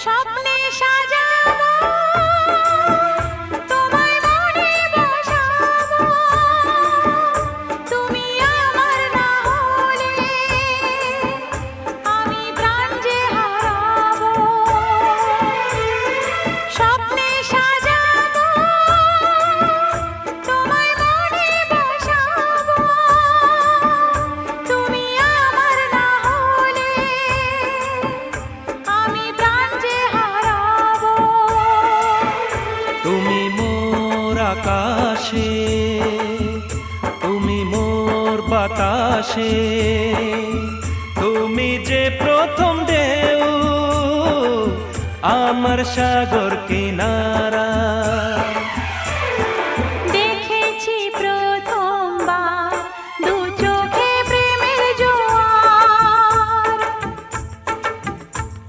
স্বপ্নে সাজাবো তোমায় মনে বসাবো, তুমি আমার না হলে আমি প্রাণ যে হারাবো। স্বপ্নে সাজাবো তোমায় মনে বসাবো, তুমি আমার না হলে আমি প্রাণ যে হারাবো। তুমি মোর আকাশে, তুমি মোর বাতাসে, তুমি যে প্রথম ঢেউ আমার সাগর কিনারা।